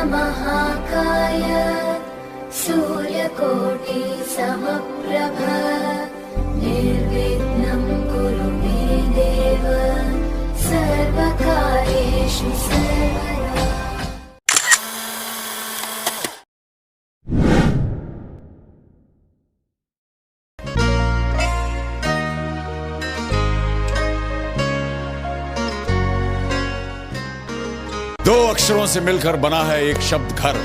महाकाय सूर्यकोटि समप्रभ निर्विघ्नं कुरु मे देव सर्वकार्येषु सर्वदा। दो अक्षरों से मिलकर बना है एक शब्द घर।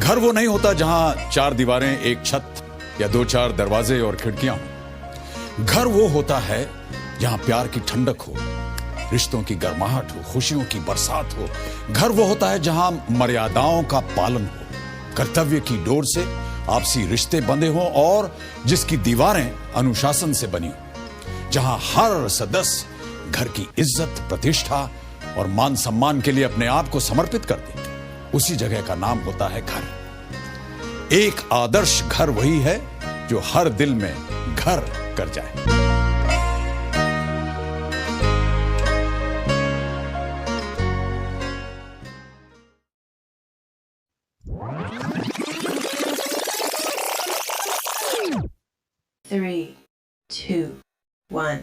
घर वो नहीं होता जहां चार दीवारें, एक छत या दो चार दरवाजे और खिड़कियां हो। घर वो होता है जहां प्यार की ठंडक हो, रिश्तों की गर्माहट हो, खुशियों की बरसात हो। घर वो होता है जहां मर्यादाओं का पालन हो, कर्तव्य की डोर से आपसी रिश्ते बंधे हों और जिसकी दीवारें अनुशासन से बनी हो। जहां हर सदस्य घर की इज्जत, प्रतिष्ठा और मान सम्मान के लिए अपने आप को समर्पित कर दे, उसी जगह का नाम होता है घर। एक आदर्श घर वही है जो हर दिल में घर कर जाए। Three, two, one.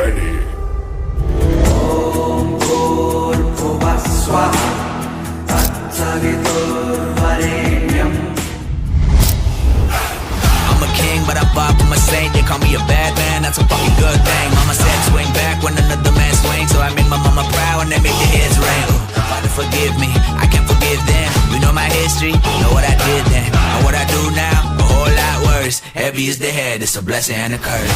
ready. I'm a king, but I vibe with my saint. They call me a bad man, that's a fucking good thing. Mama said swing back when another man swings, so I made my mama proud and they make the heads ring. Father, forgive me, I can't forgive them. You know my history, know what I did then, and what I do now, a whole lot worse. Heavy is the head, it's a blessing and a curse.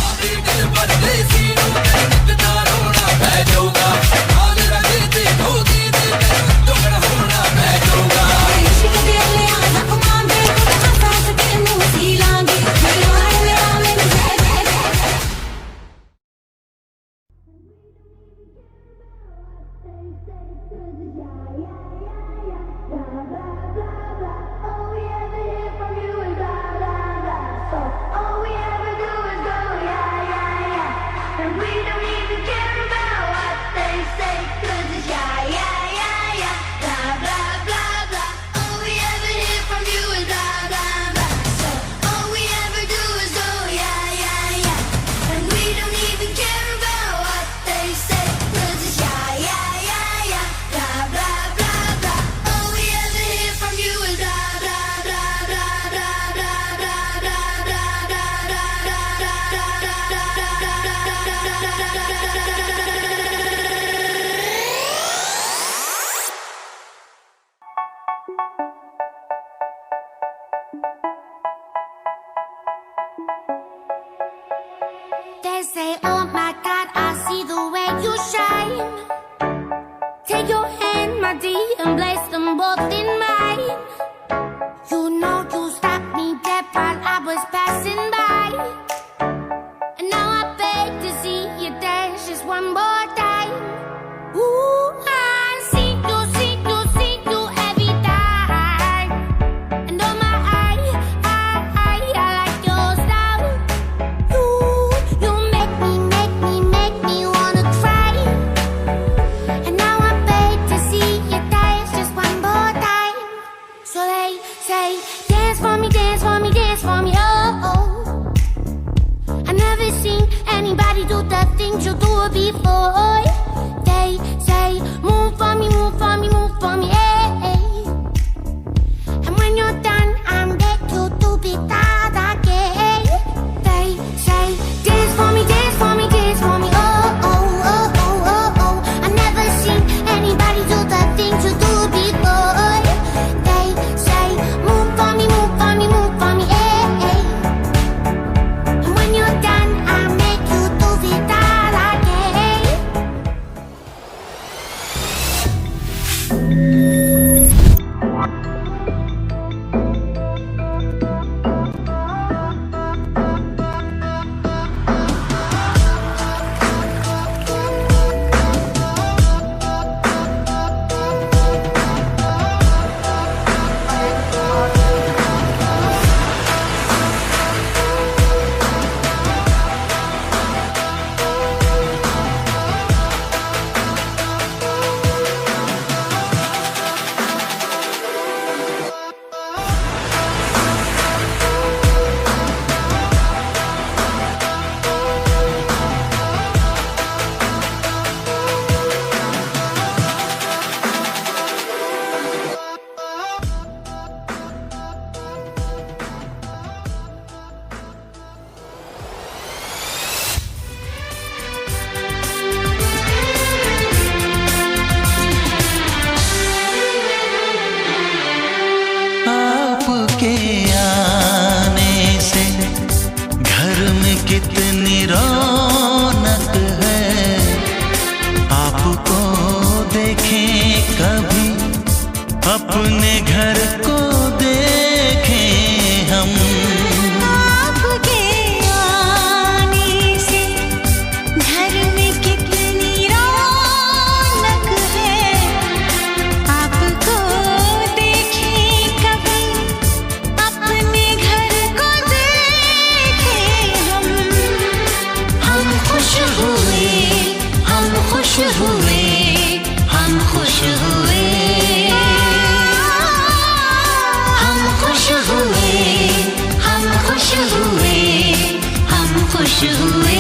They say, oh my God, I see the way you shine. Take your hand, my dear, and place them both in mine. You know you stopped me dead while I was passing by. And now I beg to see you dance just one more time. Ooh, I see you every time. And oh my, I like your style. You make me wanna cry. And now I beg to see you dance just one more time. So they say, dance for me, dance for me, dance for me, oh, oh. I never seen anybody do the things you do before. They say, move for me, move for me, move for me, hey, hey. And when you're done, I'm back to do that again. They say, dance for me, dance for me, dance for me, oh, oh, oh, oh, oh, oh. I never seen anybody do the things you do before. They say, move for me, move for me, move for me, hey, hey. And when you're done, I make you do that again. आपके आने से घर में कितनी रौनक है। आपको देखें कभी अपने घर को देखें हम। आपके आने से घर में कितनी रौनक है। आपको देखें कभी अपने घर को देखें हम। हम खुश हुए, हम खुश हुए, हम खुश हुए। हम खुश हुए, हम खुश हुए, हम खुश हुए।